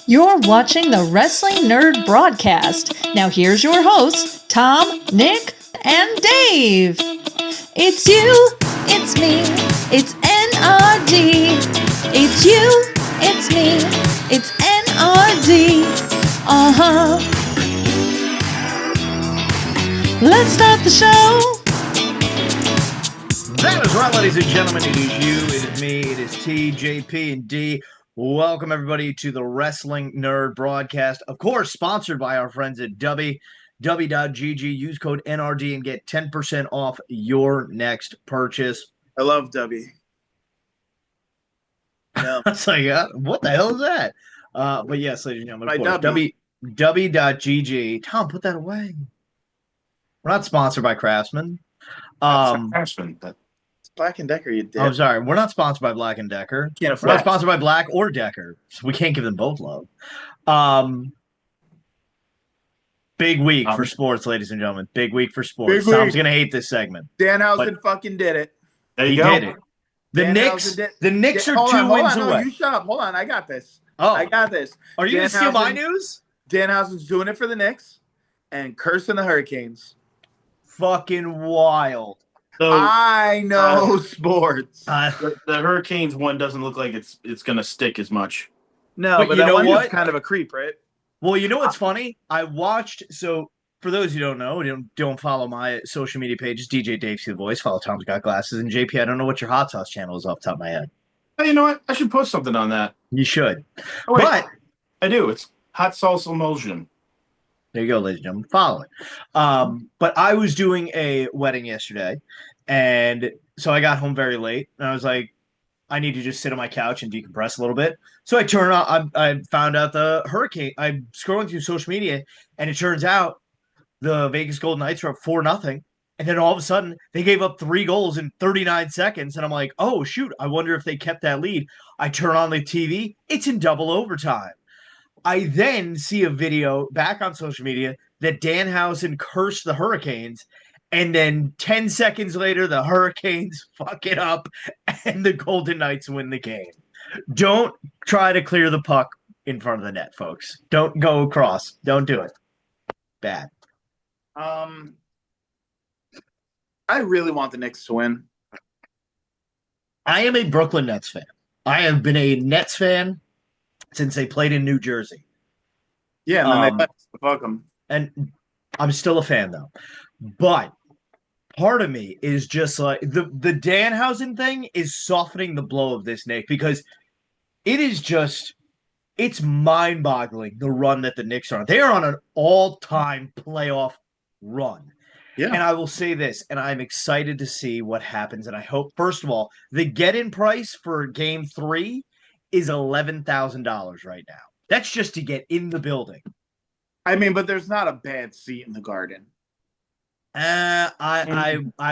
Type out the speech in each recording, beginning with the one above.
You're watching the Wrestling NRD Broadcast. Now here's your hosts, Tom, Nick, and Dave. It's you, it's me, it's N.R.D. It's you, it's me, it's N.R.D. Uh-huh. Let's start the show. That is right, ladies and gentlemen. It is you, it is me, it is T, JP, and D. Welcome, everybody, to the Wrestling NRD Broadcast. Of course, sponsored by our friends at W.GG. Use code N.R.D. and get 10% off your next purchase. I love W. No. It's like, what the hell is that? But yes, ladies and gentlemen, of course, W.GG. Tom, put that away. We're not sponsored by Craftsman. Craftsman. It's Black & Decker, you dick. I'm sorry. We're not sponsored by Black & Decker. We're not sponsored by Black or Decker. So we can't give them both love. Big week for sports, ladies and gentlemen. Big week for sports. Tom's going to hate this segment. Danhausen fucking did it. There you go. Did it. The Knicks are 2 wins away. No, you shut up. Hold on. I got this. I got this. Are you going to steal my news? Danhausen's doing it for the Knicks and cursing the Hurricanes. Fucking wild. So, I know sports. The Hurricanes one doesn't look like it's going to stick as much. No, but you know what? Kind of a creep, right? Well, you know what's funny? I watched. So for those who don't know, don't follow my social media pages. DJ DaveCTheVoice. Follow Tom's Got Glasses and JP. I don't know what your hot sauce channel is off the top of my head. Hey, you know what? I should post something on that. You should. Oh, but I do. It's hot sauce emulsion. There you go, ladies and gentlemen. Follow it. But I was doing a wedding yesterday, and so I got home very late, and I was like, I need to just sit on my couch and decompress a little bit. So I found out the Hurricane. I'm scrolling through social media, and it turns out the Vegas Golden Knights were up 4-0, and then all of a sudden they gave up 3 goals in 39 seconds, and I'm like, oh shoot! I wonder if they kept that lead. I turn on the TV; it's in double overtime. I then see a video back on social media that Danhausen cursed the Hurricanes, and then 10 seconds later, the Hurricanes fuck it up, and the Golden Knights win the game. Don't try to clear the puck in front of the net, folks. Don't go across. Don't do it. Bad. I really want the Knicks to win. I am a Brooklyn Nets fan. I have been a Nets fan since they played in New Jersey. Yeah, and then they fuck them. And I'm still a fan, though. But part of me is just like the Danhausen thing is softening the blow of this, Nick, because it's mind-boggling the run that the Knicks are on. They are on an all-time playoff run. Yeah. And I will say this, and I'm excited to see what happens. And I hope, first of all, the get-in price for Game 3 is $11,000 right now. That's just to get in the building. I mean, but there's not a bad seat in the Garden. I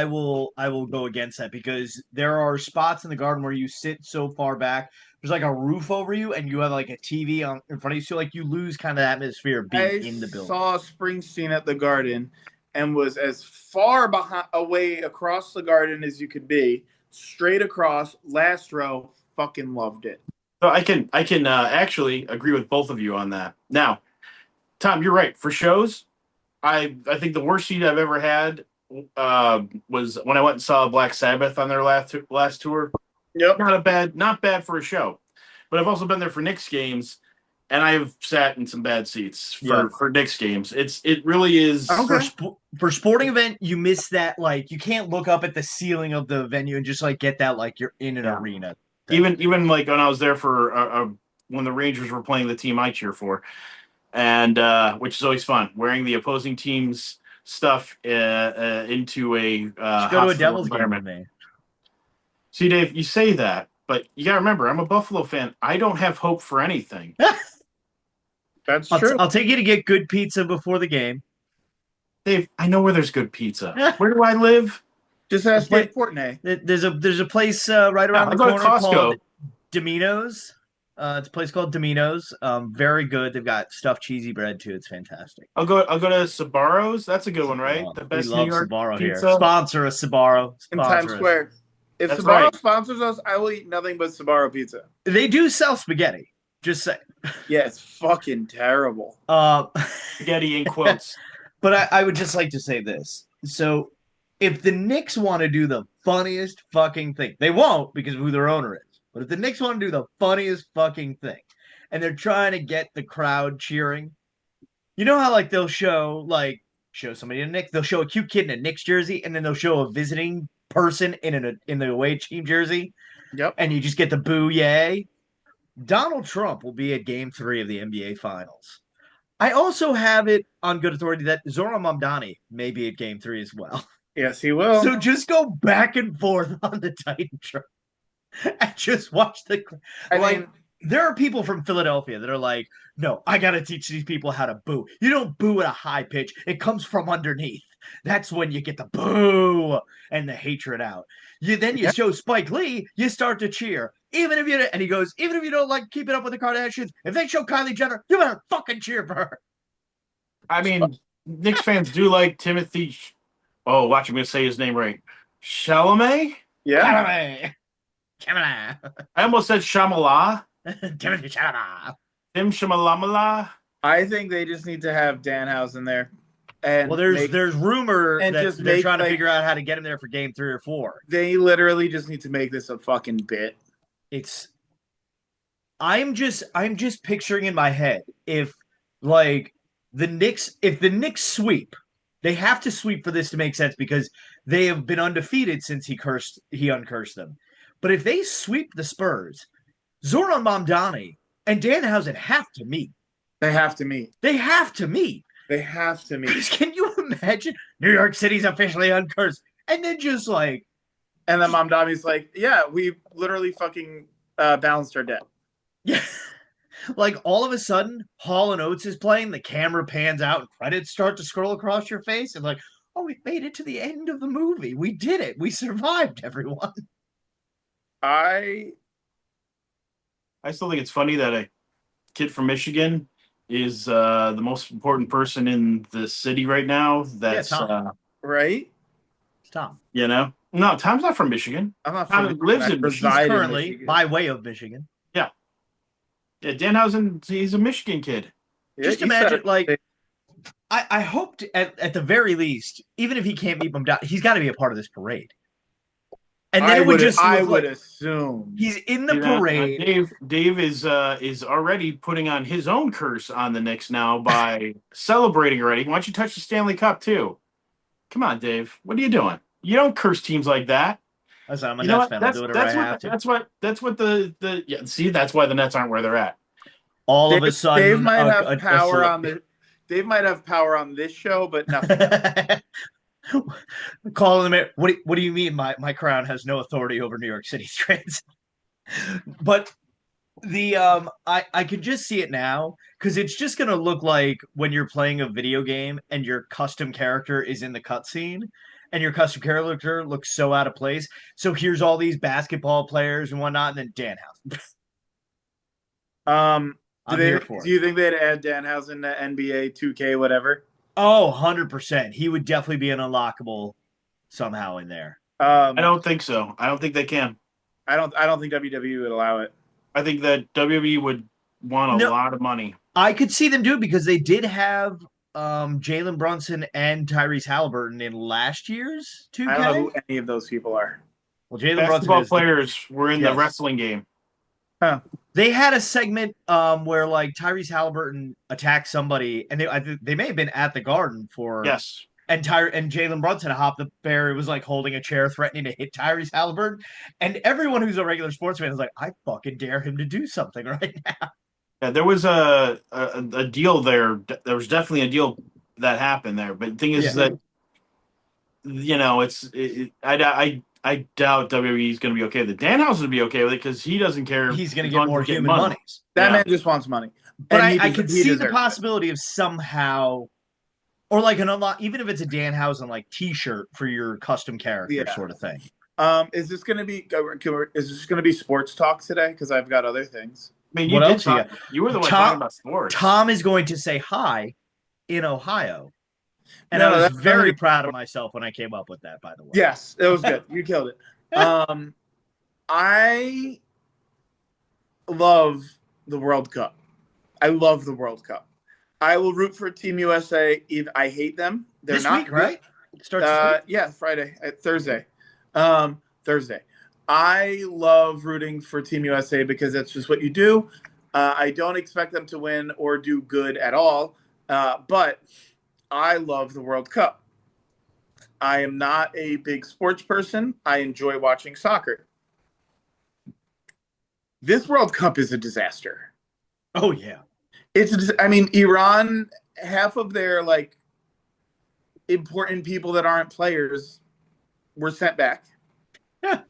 will go against that because there are spots in the Garden where you sit so far back. There's like a roof over you, and you have like a TV in front of you, so like you lose kind of the atmosphere of being in the building. I saw Springsteen at the Garden and was as far away across the Garden as you could be, straight across, last row. Fucking loved it. So I can actually agree with both of you on that. Now, Tom, you're right. For shows, I think the worst seat I've ever had was when I went and saw Black Sabbath on their last tour. Yep. Not bad for a show. But I've also been there for Knicks games, and I've sat in some bad seats for Knicks games. It really is. For sporting event, you miss that. Like you can't look up at the ceiling of the venue and just like get that like you're in an arena. Even like when I was there for when the Rangers were playing the team I cheer for, and which is always fun, wearing the opposing team's stuff into a go to a Devils game with me. See, Dave, you say that, but you gotta remember, I'm a Buffalo fan. I don't have hope for anything. That's true. I'll take you to get good pizza before the game. Dave, I know where there's good pizza. Where do I live? Just ask Dave Portnoy. There's a place right around the corner called Domino's. It's a place called Domino's. Very good. They've got stuffed cheesy bread too. It's fantastic. I'll go to Sbarro's. That's a good one, right? The best we love New York Sbarro pizza. Here. Sponsor us, Sbarro. In Times Square. If Sbarro sponsors us, I will eat nothing but Sbarro pizza. They do sell spaghetti. Just say. Yeah, it's fucking terrible. Getty in quotes. But I would just like to say this. So if the Knicks want to do the funniest fucking thing, they won't because of who their owner is. But if the Knicks want to do the funniest fucking thing, and they're trying to get the crowd cheering, you know how like they'll show somebody in a Knicks, they'll show a cute kid in a Knicks jersey, and then they'll show a visiting person in the away team jersey, Yep. and you just get the boo yay. Donald Trump will be at Game 3 of the NBA Finals. I also have it on good authority that Zoran Mamdani may be at Game 3 as well. Yes, he will. So just go back and forth on the Titantron and just watch the. I mean, there are people from Philadelphia that are like, no, I got to teach these people how to boo. You don't boo at a high pitch, it comes from underneath. That's when you get the boo and the hatred out. You show Spike Lee, you start to cheer. Even if you don't like keeping up with the Kardashians, if they show Kylie Jenner, you better fucking cheer for her. I mean, Knicks fans do like Timothy. Oh, watch, I'm going to say his name right. Chalamet? yeah. Chalamet. I almost said Shamala. Timothy Chalamet. Tim Shamalamala. I think they just need to have Danhausen there. And well, there's rumor and that just they're make, trying to like, figure out how to get him there for Game 3 or 4. they literally just need to make this a fucking bit. I'm just picturing in my head if like the Knicks sweep, they have to sweep for this to make sense because they have been undefeated since he uncursed them. But if they sweep the Spurs, Zoran Mamdani and Danhausen have to meet. They have to meet. Can you imagine New York City's officially uncursed? And then just like. And then Mamdani's like, yeah, we literally fucking balanced our debt. Yeah. Like all of a sudden, Hall and Oates is playing, the camera pans out and credits start to scroll across your face. And like, oh, we made it to the end of the movie. We did it. We survived, everyone. I still think it's funny that a kid from Michigan is the most important person in the city right now. That's Tom. Right? It's Tom. You know? No, Tom's not from Michigan. I'm not Tom from lives in He's Michigan. currently by way of Michigan. Yeah, Danhausen, he's a Michigan kid. Yeah, Just you imagine, said it. like, I hoped at the very least, even if he can't meet them down, he's got to be a part of this parade. And then I would assume he's in the parade. Dave is already putting on his own curse on the Knicks now by celebrating already. Why don't you touch the Stanley Cup too? Come on, Dave. What are you doing? You don't curse teams like that. I'm a Nets fan. I'll do whatever I have to. That's what the see. That's why the Nets aren't where they're at. All of a sudden, Dave might have power on Dave might have power on this show, but nothing else. Calling him. What do you mean? My crown has no authority over New York City's trans. But the I can just see it now because it's just gonna look like when you're playing a video game and your custom character is in the cutscene. And your custom character looks so out of place. So here's all these basketball players and whatnot, and then Danhausen. Do you think they'd add Danhausen to NBA 2K whatever? Oh, 100%. He would definitely be an unlockable somehow in there. I don't think so. I don't think they can. I don't think WWE would allow it. I think that WWE would want a lot of money. I could see them do it because they did have Jalen Brunson and Tyrese Halliburton in last year's 2K. I don't know who any of those people are. Well, Jalen Basketball Brunson players were in the wrestling game. Huh. They had a segment where like Tyrese Halliburton attacked somebody, and they may have been at the Garden for yes. And Jalen Brunson hopped the bear. It was like holding a chair, threatening to hit Tyrese Halliburton, and everyone who's a regular sports fan is like, I fucking dare him to do something right now. Yeah, there was a deal there. There was definitely a deal that happened there. But the thing is that, you know, I doubt WWE is going to be okay with it. Danhausen would be okay with it because he doesn't care. He's going to get more human monies. That man just wants money. But I could see the possibility of somehow, or like an unlock, even if it's a Danhausen like T-shirt for your custom character sort of thing. Is this going to be sports talk today? Because I've got other things. I mean, you were the one talking about sports. Tom is going to say hi in Ohio. And I was very proud of myself when I came up with that, by the way. Yes, it was good. You killed it. I love the World Cup. I love the World Cup. I will root for Team USA. I hate them. They're This not week, right? It starts this week? Yeah, Friday, Thursday. Thursday. I love rooting for Team USA because that's just what you do. I don't expect them to win or do good at all, but I love the World Cup. I am not a big sports person. I enjoy watching soccer. This World Cup is a disaster. Oh, yeah. Iran, half of their like important people that aren't players were sent back. Yeah.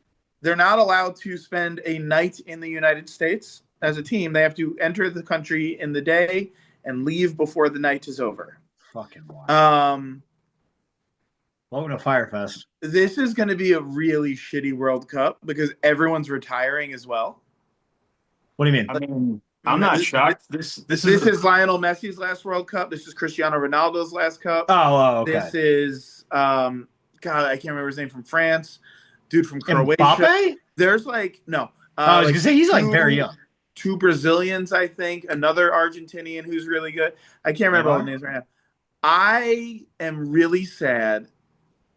They're not allowed to spend a night in the United States as a team. They have to enter the country in the day and leave before the night is over. Fucking wild. Welcome to Firefest. This is going to be a really shitty World Cup because everyone's retiring as well. What do you mean? I mean, I'm not shocked. This is Lionel Messi's last World Cup. This is Cristiano Ronaldo's last cup. Oh, okay. This is God, I can't remember his name, from France. Dude from Croatia. Mbappe? There's no. I was gonna say he's very young. 2 Brazilians, I think. Another Argentinian who's really good. I can't remember all the names right now. I am really sad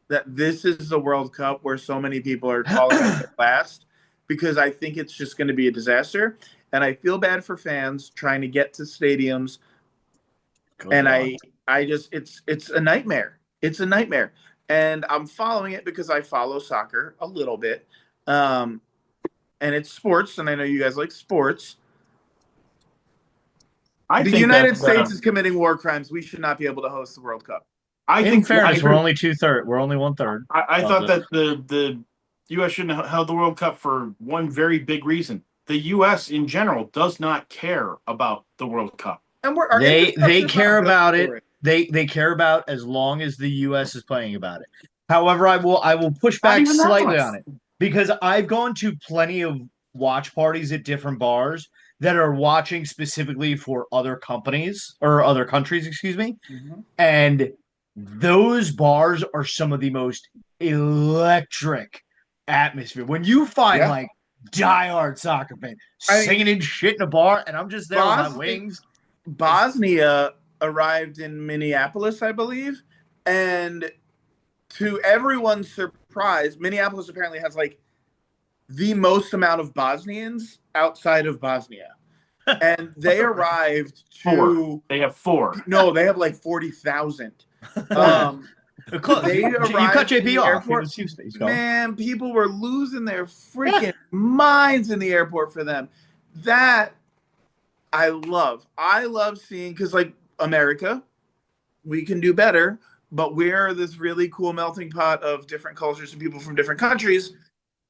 that this is the World Cup where so many people are calling it last, because I think it's just going to be a disaster. And I feel bad for fans trying to get to stadiums. It's a nightmare. It's a nightmare. And I'm following it because I follow soccer a little bit. And it's sports, and I know you guys like sports. The United States is committing war crimes. We should not be able to host the World Cup. In fairness, we're only 2/3. We're only 1/3. I thought that the U.S. shouldn't have held the World Cup for one very big reason. The U.S. in general does not care about the World Cup. And they care about it. They care about as long as the U.S. is playing about it. However, I will push back slightly on it, because I've gone to plenty of watch parties at different bars that are watching specifically for other companies or other countries, excuse me. Mm-hmm. And those bars are some of the most electric atmosphere. When you find diehard soccer fans singing and shit in a bar, and I'm just there with my wings. Bosnia arrived in Minneapolis, I believe, and to everyone's surprise, Minneapolis apparently has the most amount of Bosnians outside of Bosnia. And they arrived to 4. They have 4. No, they have 40,000. They you cut JP off. Man, people were losing their freaking minds in the airport for them. That I love. I love seeing, because America, we can do better, but we're this really cool melting pot of different cultures and people from different countries.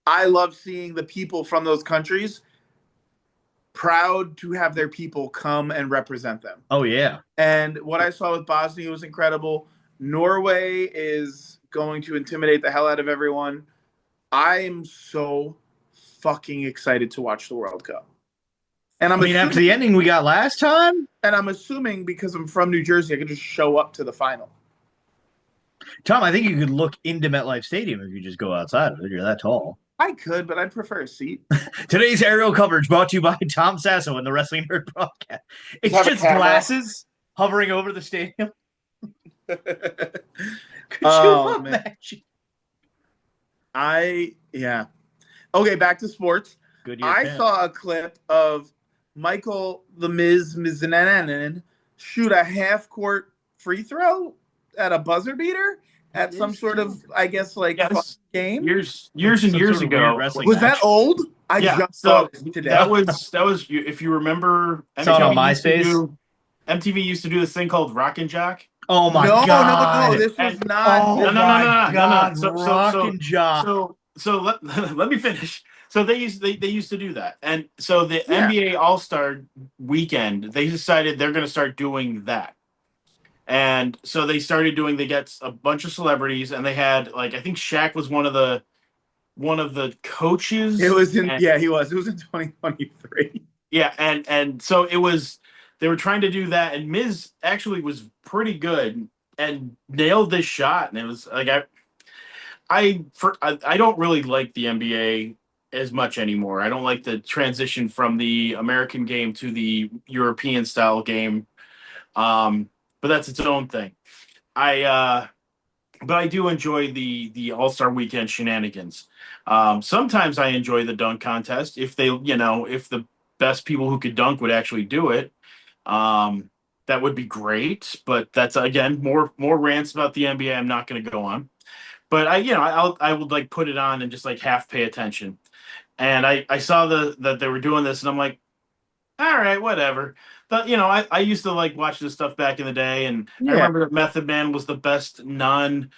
I love seeing the people from those countries proud to have their people come and represent them. Oh, yeah. And what I saw with Bosnia was incredible. Norway is going to intimidate the hell out of everyone. I am so fucking excited to watch the World Cup. And after the ending we got last time? And I'm assuming because I'm from New Jersey, I could just show up to the final. Tom, I think you could look into MetLife Stadium if you just go outside of it. You're that tall. I could, but I'd prefer a seat. Today's aerial coverage brought to you by Tom Sasso and the Wrestling NRD Broadcast. It's just glasses hovering over the stadium. Could you imagine? Okay, back to sports. I saw a clip of Michael the Miz Mizanen shoot a half-court free throw at a buzzer beater at some sort of, I guess, game. Years and years ago. Was that old? I just saw it today. That was if you remember. Saw it on MySpace. MTV used to do this thing called Rock and Jock. Oh my god! No! This was not. Oh my god! Rock and Jock. So let me finish. So they used to do that, and so the NBA All-Star Weekend, they decided they're going to start doing that, and so they started doing. They get a bunch of celebrities, and they had I think Shaq was one of the coaches. It was in he was. It was in 2023. Yeah, and so it was. They were trying to do that, and Miz actually was pretty good and nailed this shot, and it was I don't really like the NBA as much anymore. I don't like the transition from the American game to the European style game. But that's its own thing. But I do enjoy the All-Star Weekend shenanigans. Sometimes I enjoy the dunk contest if if the best people who could dunk would actually do it. That would be great. But that's again more rants about the NBA. I'm not going to go on. But I would like put it on and just like half pay attention. And I saw that they were doing this, and I'm like, all right, whatever. But I used to like watch this stuff back in the day, and I remember that Method Man was the best Man.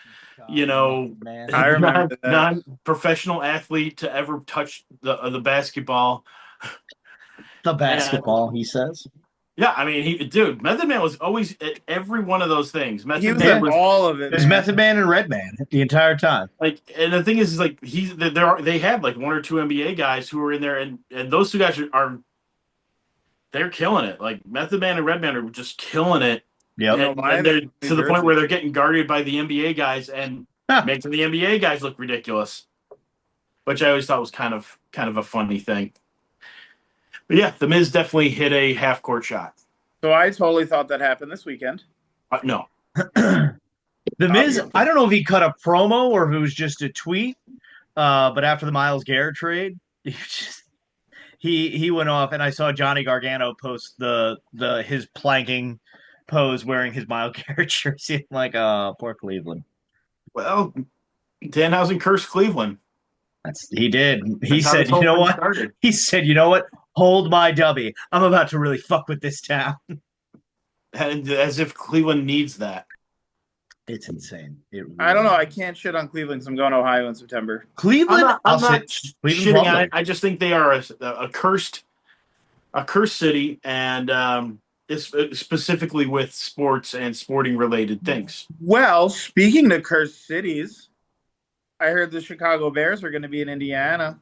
I remember that. non-professional athlete to ever touch the basketball. The basketball, he says. Yeah, I mean, Method Man was always at every one of those things. He Method was Man at was all of it. There's Method Man and Red Man the entire time. like, and the thing is like they had like one or two NBA guys who were in there, and those two guys they're killing it. Like Method Man and Red Man are just killing it. Yep. And they're to the point where they're getting guarded by the NBA guys and making the NBA guys look ridiculous, which I always thought was kind of a funny thing. But yeah, the Miz definitely hit a half court shot. So I totally thought that happened this weekend. No. The Miz, I don't know if he cut a promo or if it was just a tweet, but after the Myles Garrett trade, he went off, and I saw Johnny Gargano post his planking pose wearing his Myles Garrett jersey. I'm like, poor Cleveland. Well, Danhausen cursed Cleveland. He did. He said, you know what? Started. He said, you know what? Hold my W. I'm about to really fuck with this town. And as if Cleveland needs that. It's insane. Really I don't know. I can't shit on Cleveland because I'm going to Ohio in September. Cleveland? I'm not shitting on it. I just think they are a cursed city, and it's specifically with sports and sporting related things. Well, speaking of cursed cities, I heard the Chicago Bears are going to be in Indiana.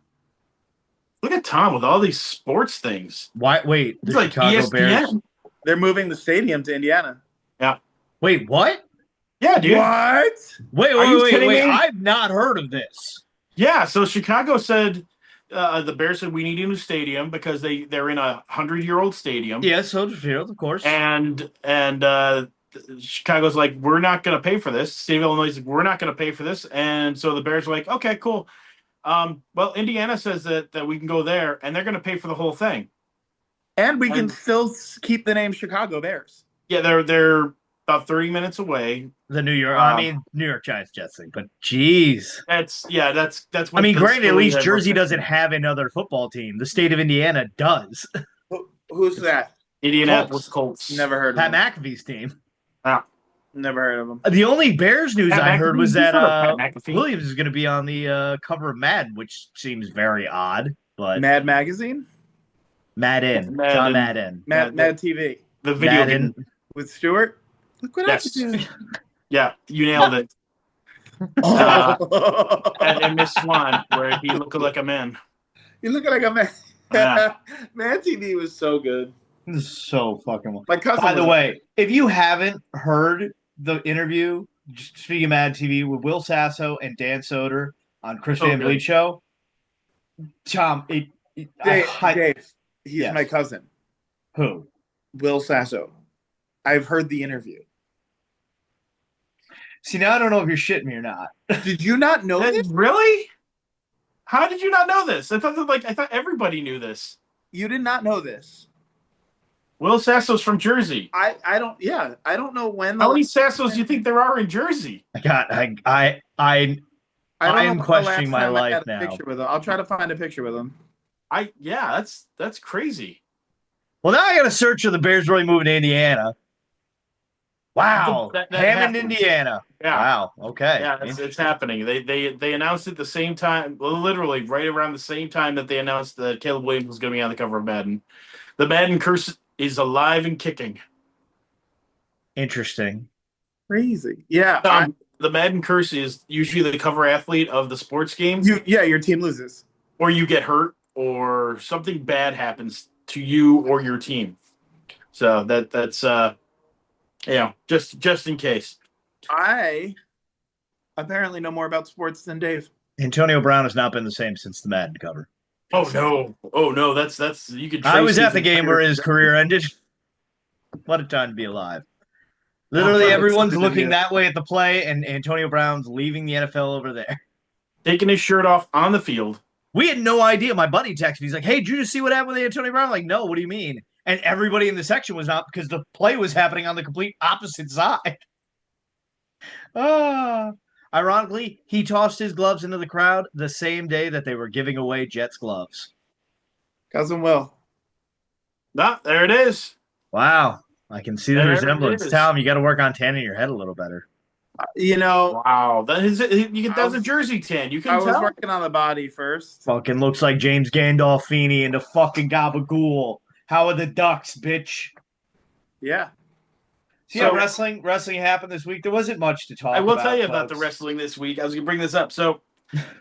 Look at Tom with all these sports things. Why? Wait, the Chicago ESPN. Bears? They're moving the stadium to Indiana. Yeah. Wait, what? Yeah, dude. What? Wait. I've not heard of this. Yeah, so Chicago said, the Bears said we need a new stadium because they're in 100-year-old stadium. Yeah, Soldier Field, of course. And Chicago's like, we're not going to pay for this. State of Illinois is like, we're not going to pay for this. And so the Bears are like, okay, cool. Well, Indiana says that we can go there, and they're going to pay for the whole thing. And we can still keep the name Chicago Bears. Yeah, they're about 30 minutes away. The New York Giants Jets thing, but geez. That's what I mean, granted, at least Jersey doesn't have another football team. The state of Indiana does. Who's that? Indianapolis Colts. Never heard of Pat McAfee's team. Yeah. Never heard of them. The only Bears news I heard was that McAfee. Williams is going to be on the cover of Madden, which seems very odd. But Mad Magazine? Madden. John Madden. Mad TV. The video Madden. game. With Stewart? Look what I can do. Yeah, you nailed it. And Miss Swan, where he looked like a man. You look like a man. Yeah. Mad TV was so good. This is so fucking. My cousin. By the way, if you haven't heard the interview, just speaking of Mad TV with Will Sasso and Dan Soder on Chris Van Vliet show, Tom, Dave, he's my cousin. Who? Will Sasso. I've heard the interview. See, now I don't know if you're shitting me or not. Did you not know this? Really? How did you not know this? I thought everybody knew this. You did not know this. Will Sasso's from Jersey. I don't know when. How many Sassos do you think there are in Jersey? I am questioning my life now. Picture with him. I'll try to find a picture with him. That's crazy. Well, now I got to search for the Bears really moving to Indiana. Wow, Hammond, Indiana. Yeah. Wow. Okay. Yeah, it's happening. They announced it the same time, literally right around the same time that they announced that Caleb Williams was going to be on the cover of Madden. The Madden curse is alive and kicking. Interesting. Crazy. Yeah. The Madden curse is usually the cover athlete of the sports game. Your team loses. Or you get hurt or something bad happens to you or your team. So that's just in case. I apparently know more about sports than Dave. Antonio Brown has not been the same since the Madden cover. Oh no, that's you could. I was trace at his the game where entire- his career ended. What a time to be alive. Oh, Literally, perfect everyone's time to looking be- that way at the play, and Antonio Brown's leaving the NFL over there. taking his shirt off on the field. We had no idea. My buddy texted me. He's like, "Hey, did you just see what happened with Antonio Brown?" I'm like, no, what do you mean? And everybody in the section was not, because the play was happening on the complete opposite side. Ah. Ironically, he tossed his gloves into the crowd the same day that they were giving away Jets gloves. Cousin Will. Ah, there it is. Wow. I can see the There it resemblance. is. Tom, you got to work on tanning your head a little better. You know, Wow, that's a was- jersey tan. You I can was tell. working on the body first. Fucking looks like James Gandolfini into fucking Gabagool. How are the Ducks, bitch? Yeah. So, yeah, So- wrestling happened this week. There wasn't much to talk I about. will tell you about the folks. wrestling this week. I was gonna bring this up. So,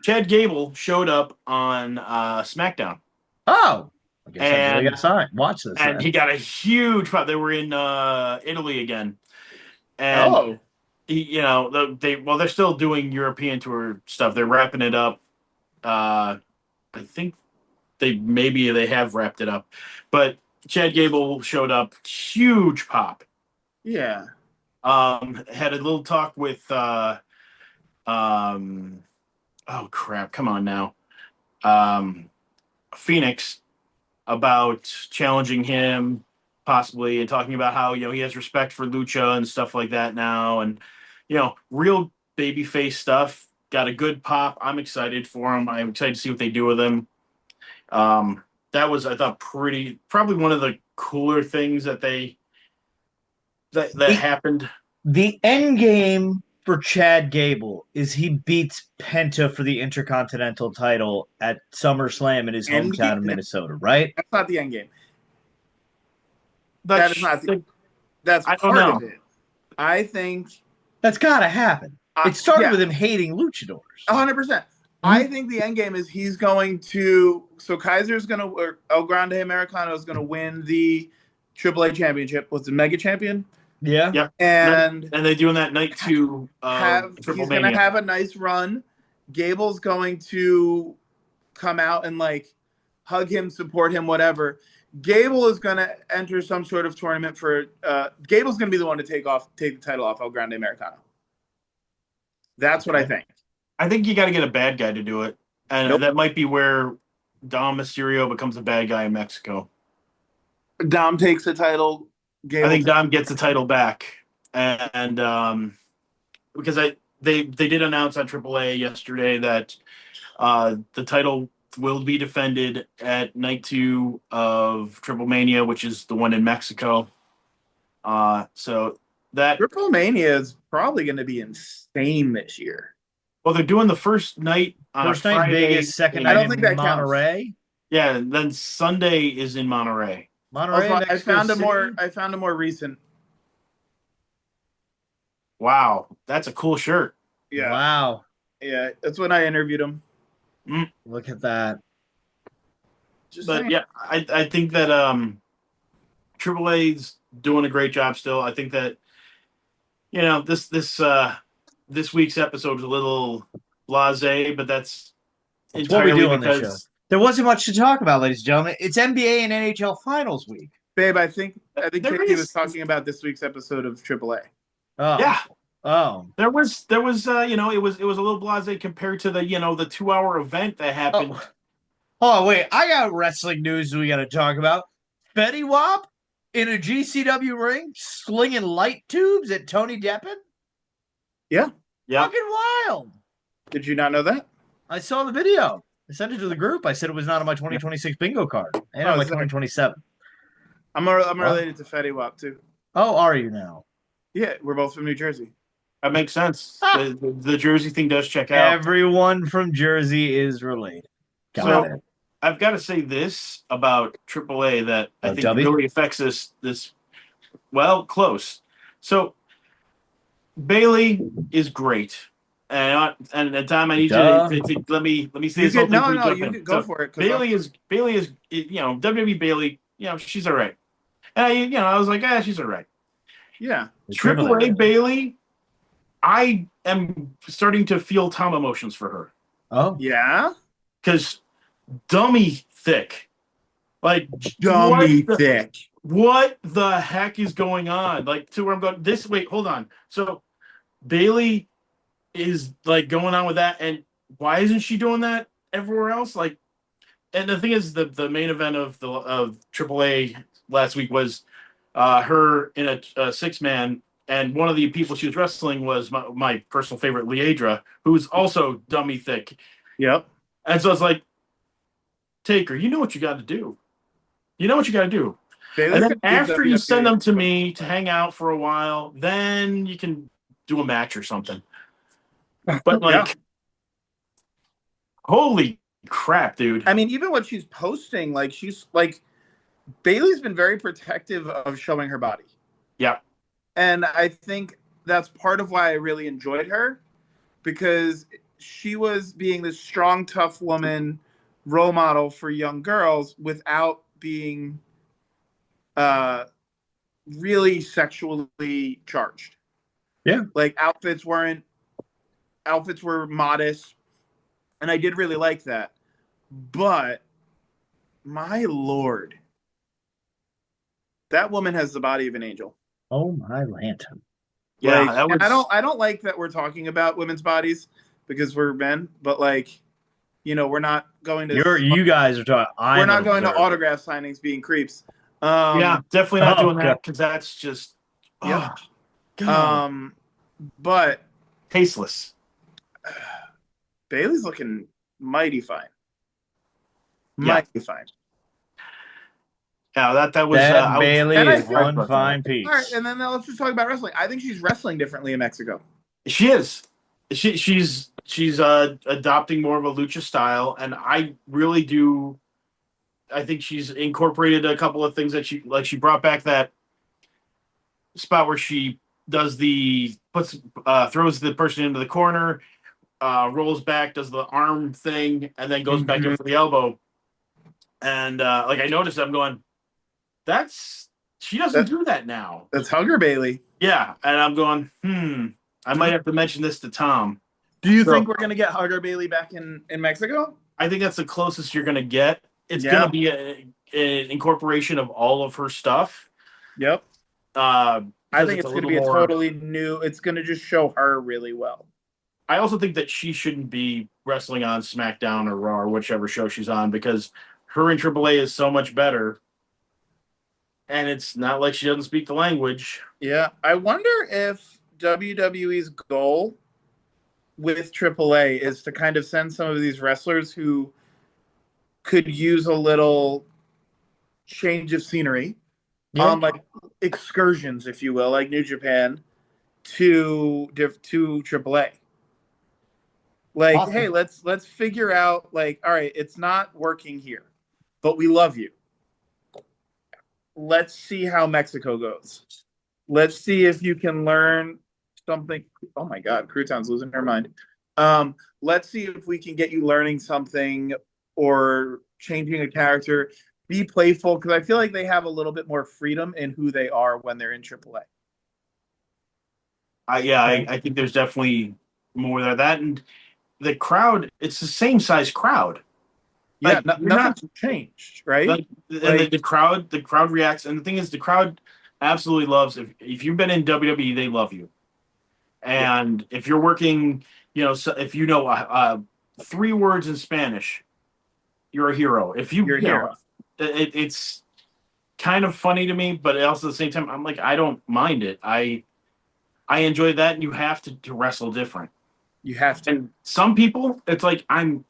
Chad Gable showed up on SmackDown, Oh, I guess I really And- got signed. Watch this. and then. he got a huge pop. They were in Italy again, and Oh. they're still doing European tour stuff. They're wrapping it up. I think they have wrapped it up, but Chad Gable showed up, huge pop. Yeah. Had a little talk with oh crap, come on now, Phoenix about challenging him possibly, and talking about how he has respect for Lucha and stuff like that now, and real babyface stuff. Got a good pop. I'm excited for him. I'm excited to see what they do with him. That was, I thought, probably one of the cooler things that happened. The end game for Chad Gable is he beats Penta for the Intercontinental title at SummerSlam in his End hometown game? of Minnesota, right? That's not the end game. That's, That is not the- That's I don't part know. of it. I think That's got to happen. It started yeah, with him hating luchadors. 100%. I think the end game is he's going to. So Kaiser's going to, or El Grande Americano is going to win the AAA championship. What's the mega champion? Yeah. Yeah. And And they doing that night 2 of he's Triple going to Mania. have a nice run. Gable's going to come out and hug him, support him, whatever. Gable is going to enter some sort of tournament for. Gable's going to be the one to take the title off El Grande Americano. That's what I think. I think you got to get a bad guy to do it, and Nope. that might be where Dom Mysterio becomes a bad guy in Mexico. Dom takes the title. Gable I think Dom gets the title back, and because they did announce on AAA yesterday that the title will be defended at night 2 of Triple Mania, which is the one in Mexico. So that Triple Mania is probably going to be insane this year. they're doing the first night on First a night in Friday. Vegas, second I night don't in think that counts. Monterey. Yeah, and then Sunday is in Monterey. Monterey, Also, I Mexico found a City. more recent. Wow, that's a cool shirt. Yeah, Wow. yeah. That's when I interviewed him. Look at that. Just But saying. yeah, I think that AAA's doing a great job still. I think that this week's episode was a little blasé, but that's It's what we entirely do on this because show. There wasn't much to talk about, ladies and gentlemen. It's NBA and NHL Finals week. Babe, I think There Katie is- was talking about this week's episode of AAA. Oh. yeah. Oh. There was it was a little blasé compared to the 2-hour event that happened. Oh. Oh, wait. I got wrestling news we got to talk about. Fetty Wap in a GCW ring slinging light tubes at Tony Deppen? Yeah. Yeah. Fucking wild. Did you not know that? I saw the video. I sent it to the group. I said it was not on my 2026 bingo card and on my is that- 2027. I'm related to Fetty Wap too. Oh, are you now? Yeah, we're both from New Jersey. That makes sense. The Jersey thing does check out. Everyone from Jersey is related. Got So- it. I've got to say this about AAA that I think W? really affects this. Well, close. So Bailey is great, and Tom, I need Duh. you to let me say You this whole can, thing. no, before no, jump you in. can go So for it. 'cause Bailey is WWE Bailey. She's all right. And I was like, she's all right. yeah, AAA Bailey, I am starting to feel Tom emotions for her Oh, yeah. because dummy thick. Like Dummy thick. What the heck is going on? Like to where I'm going. Wait, hold on. So Bailey is like going on with that, and why isn't she doing that everywhere else? Like, and the thing is, the main event of AAA last week was her in a 6-man, and one of the people she was wrestling was my personal favorite, Liedra, who's also dummy thick. Yep. And so it's like, Taker, you know what you got to do. You know what you got to do. Bailey's And then gonna give after you send WWE them to me to hang out for a while, then you can do a match or something. But like, Yeah. holy crap, dude. I mean, even what she's posting, like she's like Bailey's been very protective of showing her body. Yeah. And I think that's part of why I really enjoyed her, because she was being this strong, tough woman role model for young girls without being really sexually charged. Yeah. Like outfits were modest, and I did really like that. But my lord, that woman has the body of an angel. Oh my lantern. Yeah, Like, that was... I don't like that we're talking about women's bodies because we're men, but like, you know, we're not going to You guys are talking. we're not going to autograph signings being creeps. Yeah, definitely not doing okay. that, because that's just Yeah. God. But Tasteless. Bailey's looking mighty fine. Yeah. Mighty fine. Yeah, that was That Bailey and I is feel- one fine piece. All right, and then let's just talk about wrestling. I think she's wrestling differently in Mexico. She is. She's adopting more of a lucha style, and I really do. I think she's incorporated a couple of things that she brought back that spot where she does throws the person into the corner, rolls back, does the arm thing, and then goes back in for the elbow. And like I noticed, I'm going, she doesn't do that now. That's Hugger Bailey. Yeah, and I'm going, I might have to mention this to Tom. Do you think we're gonna get Hugger Bailey back in Mexico? I think that's the closest you're gonna get. It's gonna be an incorporation of all of her stuff. Yep. I think it's gonna be a totally new. It's gonna just show her really well. I also think that she shouldn't be wrestling on SmackDown or Raw or whichever show she's on, because her in AAA is so much better. And it's not like she doesn't speak the language. Yeah. I wonder if WWE's goal with AAA is to kind of send some of these wrestlers who could use a little change of scenery on like excursions, if you will, like New Japan, to AAA. Like, awesome. Hey, let's figure out, like, all right, it's not working here, but we love you. Let's see how Mexico goes. Let's see if you can learn something. Oh my God, Crouton's losing her mind. Let's see if we can get you learning something or changing a character. Be playful, because I feel like they have a little bit more freedom in who they are when they're in AAA. I think there's definitely more there. That and the crowd, it's the same size crowd. Yeah, nothing's changed, right? And the crowd reacts, and the thing is, the crowd absolutely loves. If you've been in WWE, they love you. And if you're working, if you know 3 words in Spanish, you're a hero. You're a hero. It's kind of funny to me, but also at the same time, I'm like, I don't mind it. I enjoy that, and you have to wrestle different. You have to. And some people, it's like I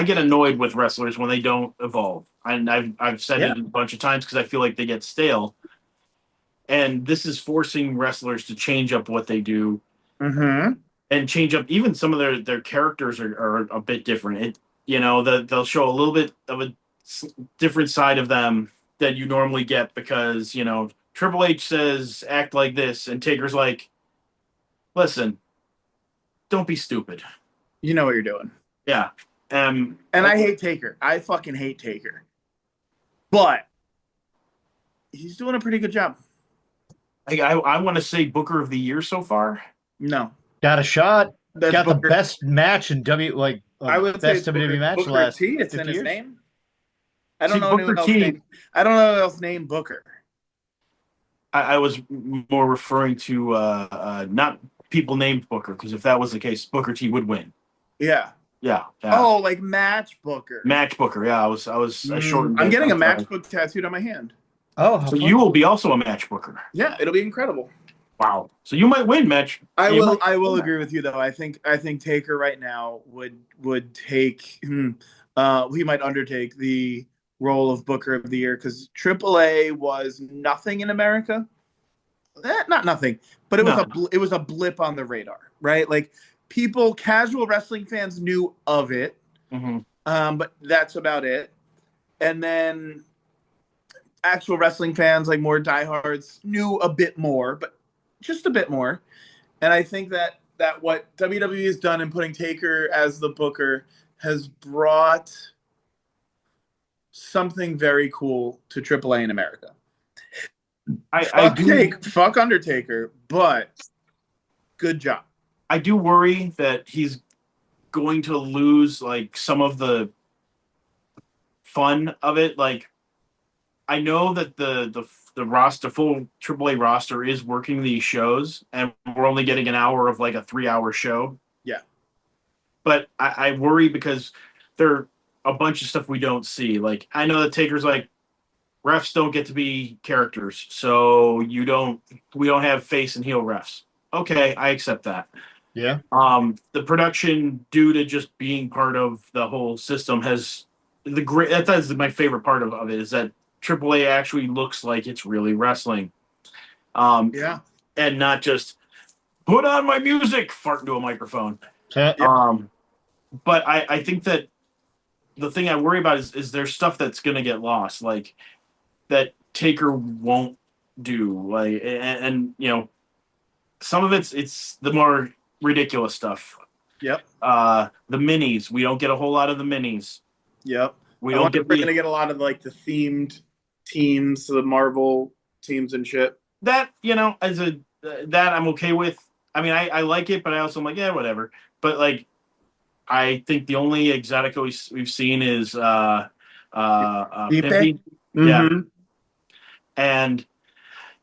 get annoyed with wrestlers when they don't evolve, and I've said it a bunch of times because I feel like they get stale. And this is forcing wrestlers to change up what they do, and change up even some of their characters are a bit different. They'll show a little bit of a different side of them than you normally get, because Triple H says act like this, and Taker's like, listen, don't be stupid. You know what you're doing. Yeah. And I hate Taker. I fucking hate Taker. But he's doing a pretty good job. I want to say Booker of the Year so far. No. Got a shot. That's got Booker. The best match in I would say best it's WWE match the Booker last T. It's 50 in his years. name. I don't See, know Booker anyone else T- named. I don't know anyone else named Booker. I was more referring to not people named Booker, because if that was the case, Booker T would win. Yeah. Yeah. Oh, like Match Booker. Match Booker. Yeah, I shortened. I'm getting a sorry. matchbook tattooed on my hand. Oh, So you will be also a match booker. Yeah, it'll be incredible. Wow. So you might win, match. I will agree with you though. I think Taker right now would take he might undertake the role of Booker of the Year because AAA was nothing in America. Not nothing, but it was a blip on the radar, right? Like casual wrestling fans knew of it, but that's about it. And then actual wrestling fans, like more diehards, knew a bit more, but just a bit more. And I think that what WWE has done in putting Taker as the booker has brought something very cool to AAA in America. Fuck Undertaker, but good job. I do worry that he's going to lose like some of the fun of it. Like, I know that the full AAA roster is working these shows, and we're only getting an hour of like a 3-hour show. Yeah, but I worry because there are a bunch of stuff we don't see. Like, I know that Taker's like, refs don't get to be characters, so we don't have face and heel refs. Okay, I accept that. Yeah. The production, due to just being part of the whole system, has that's my favorite part of it, is that AAA actually looks like it's really wrestling. Yeah. And not just put on my music, fart into a microphone. Yeah. But I think that the thing I worry about is there's stuff that's going to get lost, like that Taker won't do, like, and you know, some of it's the more ridiculous stuff. Yep. The minis, we don't get a whole lot of the minis. Yep. We're going to get a lot of like the themed teams, the Marvel teams and shit. That, you know, that I'm okay with. I mean, I like it, but I also am like, yeah, whatever. But like, I think the only Exotico we've seen is Pimpy. Mm-hmm. Yeah. And,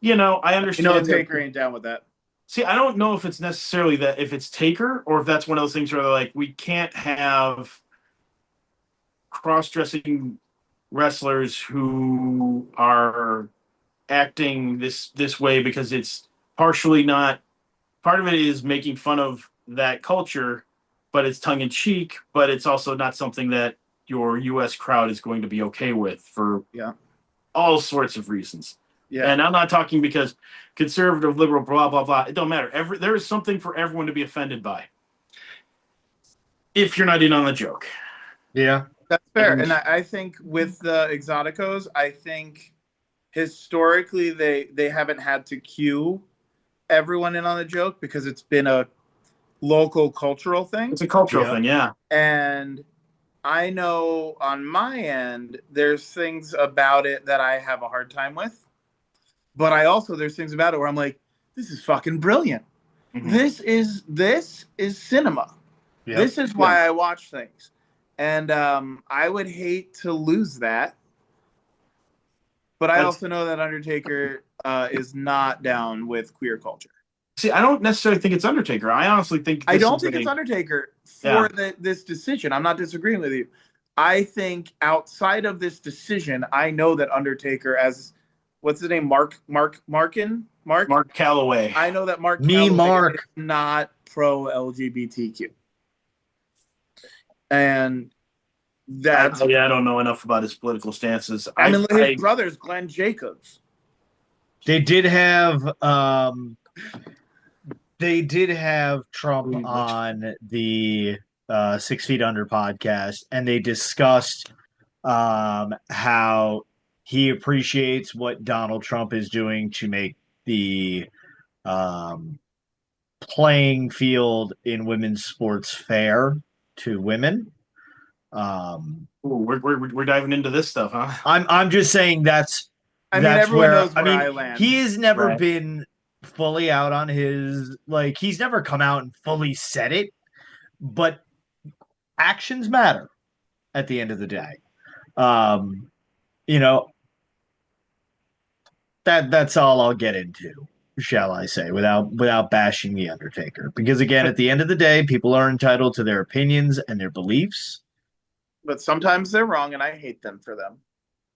you know, I understand. Taker ain't down with that. See, I don't know if it's necessarily that, if it's Taker, or if that's one of those things where they're like, we can't have cross-dressing wrestlers who are acting this way because it's partially not. Part of it is making fun of that culture, but it's tongue-in-cheek, but it's also not something that your U.S. crowd is going to be okay with for all sorts of reasons. Yeah. And I'm not talking because conservative, liberal, blah, blah, blah. It don't matter. There is something for everyone to be offended by, if you're not in on the joke. Yeah. That's fair. And I think with the Exoticos, I think historically they haven't had to cue everyone in on the joke because it's been a local cultural thing. It's a cultural thing, yeah. And I know on my end, there's things about it that I have a hard time with. But there's things about it where I'm like, this is fucking brilliant. Mm-hmm. This is cinema. Yep. This is why I watch things. And I would hate to lose that. But I also know that Undertaker is not down with queer culture. See, I don't necessarily think it's Undertaker. I honestly think I don't think it's Undertaker for this decision. I'm not disagreeing with you. I think outside of this decision, I know that Undertaker, as what's his name, Mark Calloway. I know that Mark Calloway is not pro LGBTQ, and that's I don't know enough about his political stances. I mean, his brother's Glenn Jacobs. They did have Trump on the 6 Feet Under podcast, and they discussed how he appreciates what Donald Trump is doing to make the playing field in women's sports fair to women. We're diving into this stuff, huh? I'm just saying that's everyone knows where I land. He has never been fully out on his, like, he's never come out and fully said it, but actions matter at the end of the day. You know, that's all I'll get into, shall I say, without bashing the Undertaker. Because again, at the end of the day, people are entitled to their opinions and their beliefs. But sometimes they're wrong, and I hate them for them.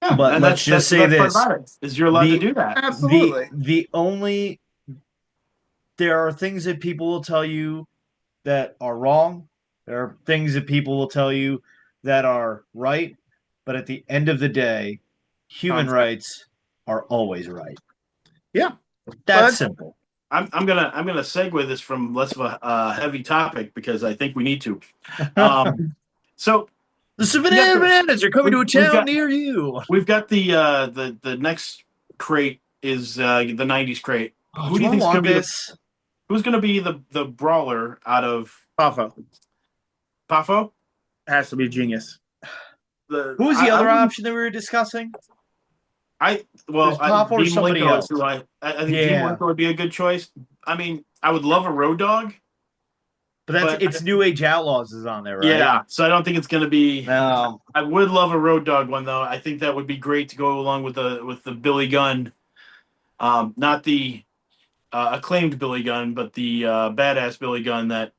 Yeah, But and let's just say the best this: part about it, is you're allowed to do that. Absolutely. There are things that people will tell you that are wrong. There are things that people will tell you that are right. But at the end of the day, human rights are always right. Yeah, That's simple. I'm gonna segue this from less of a heavy topic because I think we need to. So the bananas are coming to a town near you. We've got the next crate is the '90s crate. Who do you think is gonna be who's gonna be the brawler out of Pafo? Pafo Has to be Genius. Who was the other option that we were discussing? Pafo or somebody else. I think Dean Malenko would be a good choice. I mean, I would love a Road Dogg. But it's New Age Outlaws is on there, right? Yeah, so I don't think it's going to be. No. I would love a Road Dogg one though. I think that would be great to go along with the Billy Gunn, not the acclaimed Billy Gunn, but the badass Billy Gunn that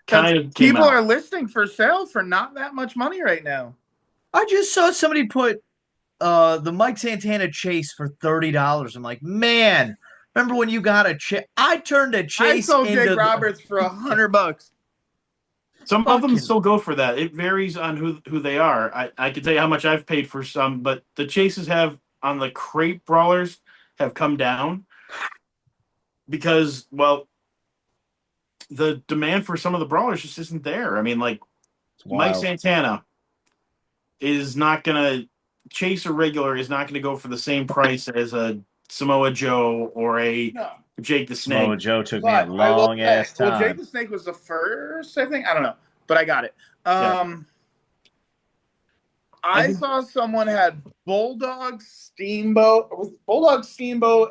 kind of people are listing for sale for not that much money right now. I just saw somebody put the Mike Santana Chase for $30. I'm like, man. Remember when you got a Chase? I turned a Chase. I sold Jake Roberts for $100. Some of them still go for that. It varies on who they are. I can tell you how much I've paid for some, but the Chases have on the crate brawlers have come down because, well, the demand for some of the brawlers just isn't there. I mean, like Mike Santana is not gonna Chase a regular is not gonna go for the same price as a Samoa Joe or a Jake the Snake. Samoa Joe took me a long ass time. Well, Jake the Snake was the first, I think. I don't know, but I got it. I saw someone had Bulldog, Steamboat,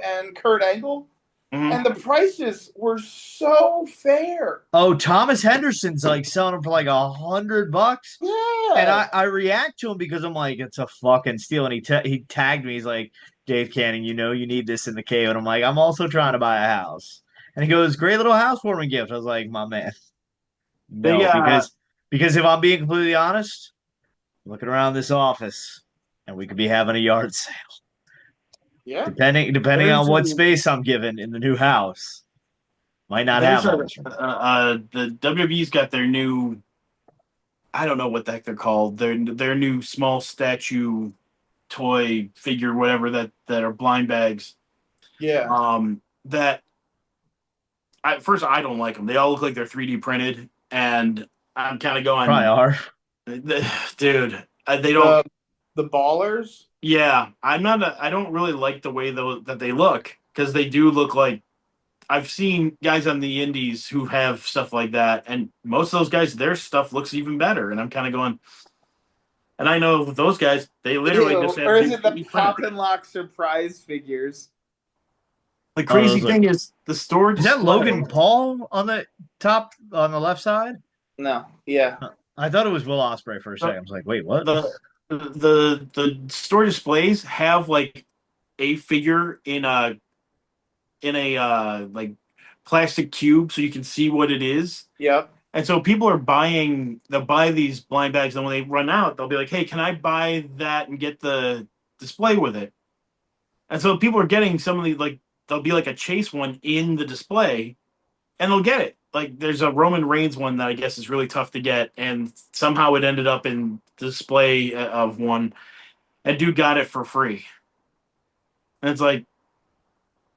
and Kurt Angle, and the prices were so fair. Oh, Thomas Henderson's like selling them for like $100. Yeah, and I react to him because I'm like, it's a fucking steal. And he tagged me. He's like, Dave Canning, you need this in the cave. And I'm like, I'm also trying to buy a house. And he goes, great little housewarming gift. I was like, my man. No, because if I'm being completely honest, looking around this office, and we could be having a yard sale. Yeah. Depending on what space I'm given in the new house. Might not have the WWE's got their new, I don't know what the heck they're called. Their new small statue toy figure, whatever that are blind bags. Yeah. That at first I don't like them. They all look like they're 3D printed, and I'm kind of going. Probably are. Dude, they don't. The ballers. Yeah, I don't really like the way that they look because they do look like. I've seen guys on the indies who have stuff like that, and most of those guys, their stuff looks even better. And I'm kind of going. And I know with those guys, they literally just have. Or is it the pop and lock surprise figures? The crazy thing is the storage. Is that Logan Paul on the top on the left side? No. Yeah. I thought it was Will Ospreay for a second. I was like, wait, what? The store displays have like a figure in a like plastic cube so you can see what it is. Yep. And so people are they'll buy these blind bags, and when they run out, they'll be like, hey, can I buy that and get the display with it? And so people are getting some of the, like, there'll be like a Chase one in the display, and they'll get it. Like there's a Roman Reigns one that I guess is really tough to get, and somehow it ended up in display of one, and dude got it for free. And it's like,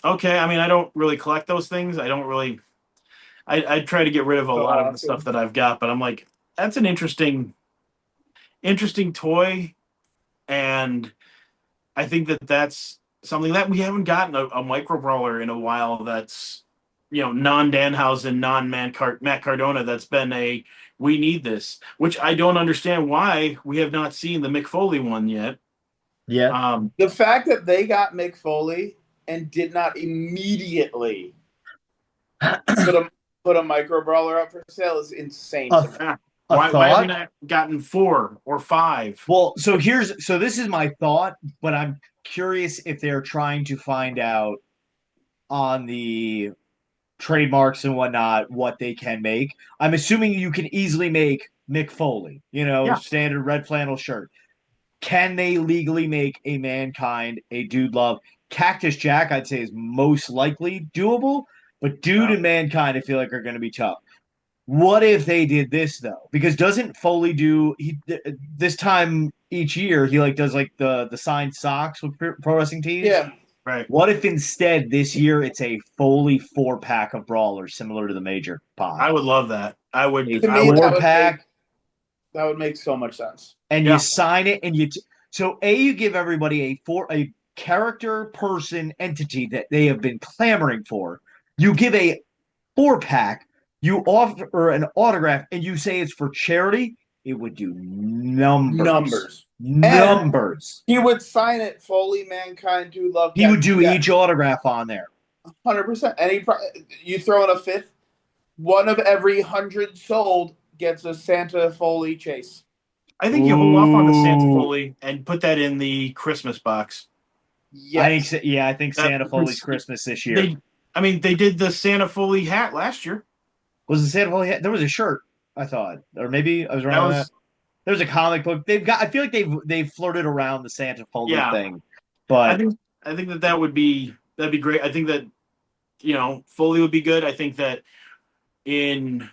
okay, I mean, I don't really collect those things. I don't really. I try to get rid of a lot of the stuff that I've got, but I'm like, that's an interesting toy, and I think that's something that we haven't gotten a micro brawler in a while. That's non Danhausen, non Matt Cardona. That's been we need this, which I don't understand why we have not seen the Mick Foley one yet. Yeah, the fact that they got Mick Foley and did not immediately put a micro brawler up for sale is insane A to me. Why have we not gotten 4 or 5? Well, so this is my thought, but I'm curious if they're trying to find out on the trademarks and whatnot what they can make. I'm assuming you can easily make Mick Foley, standard red flannel shirt. Can they legally make a Mankind, a Dude Love? Cactus Jack, I'd say, is most likely doable, but Dude and Mankind, I feel like, are going to be tough. What if they did this though? Because doesn't Foley do this time each year? He does the signed socks with pro wrestling tees. Yeah, right. What if instead this year it's a Foley 4-pack of brawlers similar to the major pod? I would love that. I would. to me, that would make so much sense. And you sign it, and so you give everybody a character, person, entity that they have been clamoring for. You give a 4-pack. You offer an autograph, and you say it's for charity. It would do numbers. And he would sign it Foley, Mankind, Dude Love. He would do each autograph on there. 100%. And you throw in a 5th. One of every 100 sold gets a Santa Foley chase. I think you hold off on the Santa Foley and put that in the Christmas box. Yes. I think Santa Foley's Christmas this year. They did the Santa Foley hat last year. Was the Santa Foley hat? There was a shirt, I thought, or maybe I was wrong on that. There's a comic book. I feel like they've flirted around the Santa Foley thing, but I think that'd be great. I think that Foley would be good. I think that in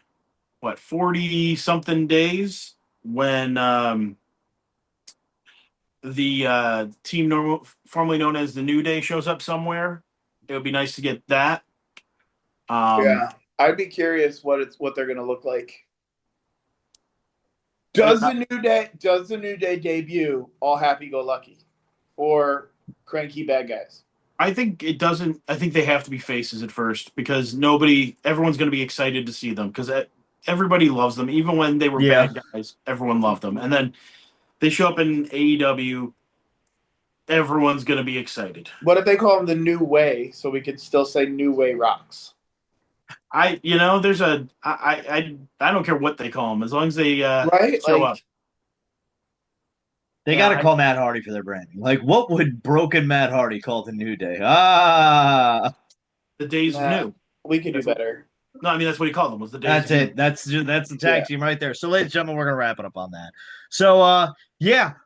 40 something days when the team formerly known as the New Day shows up somewhere, it would be nice to get that. I'd be curious what they're going to look like. Does the New Day debut all happy-go-lucky or cranky bad guys? I think it doesn't. I think they have to be faces at first because everyone's going to be excited to see them because everybody loves them. Even when they were bad guys, everyone loved them. And then they show up in AEW, everyone's going to be excited. What if they call them the New Way so we could still say New Way rocks? I don't care what they call them as long as they show up. They got to call Matt Hardy for their branding. What would broken Matt Hardy call the New Day? The Days of New. We could do better. No, I mean that's what he called them. Was the Days? That's of it. New. That's the tag team right there. So, ladies and gentlemen, we're gonna wrap it up on that. So,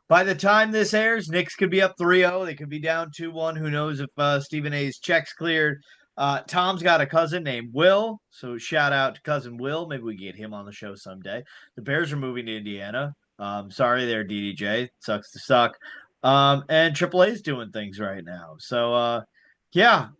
by the time this airs, Knicks could be up 3-0. They could be down 2-1. Who knows if Stephen A's check's cleared? Tom's got a cousin named Will, so shout out to cousin Will. Maybe we get him on the show someday. The Bears are moving to Indiana. Sorry there, DDJ. Sucks to suck. And AAA's doing things right now. So,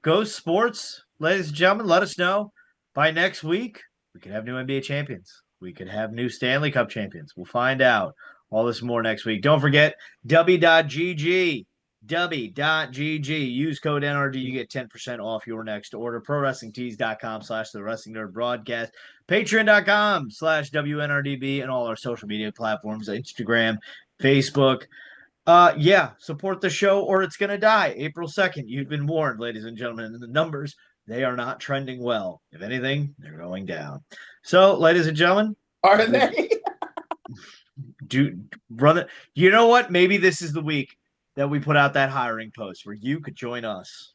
go sports. Ladies and gentlemen, let us know. By next week, we could have new NBA champions. We could have new Stanley Cup champions. We'll find out. All this more next week. Don't forget, W.GG. W.GG. Use code N.R.D. You get 10% off your next order. ProWrestlingTees.com/The Wrestling Nerd Broadcast. Patreon.com/WNRDB and all our social media platforms. Instagram, Facebook. Support the show or it's going to die. April 2nd. You've been warned, ladies and gentlemen. And the numbers, they are not trending well. If anything, they're going down. So, ladies and gentlemen. Are they? Run it. You know what? Maybe this is the week that we put out that hiring post where you could join us.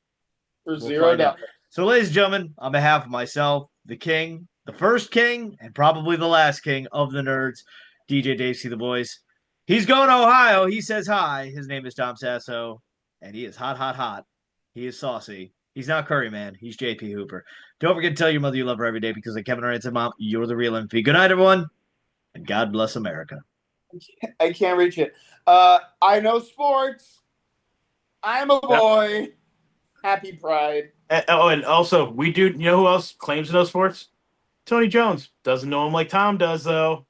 For $0. So, ladies and gentlemen, on behalf of myself, the king, the first king, and probably the last king of the nerds, DJ DaveCTheVoice. He's going to Ohio. He says hi. His name is Tom Sasso, and he is hot, hot, hot. He is saucy. He's not Curry, man. He's JP Hooper. Don't forget to tell your mother you love her every day because like Kevin Durant said, Mom, you're the real MVP. Good night, everyone, and God bless America. I can't reach it. I know sports. I'm a boy. Happy Pride. And also, we do. You know who else claims to know sports? Tony Jones. Doesn't know him like Tom does, though.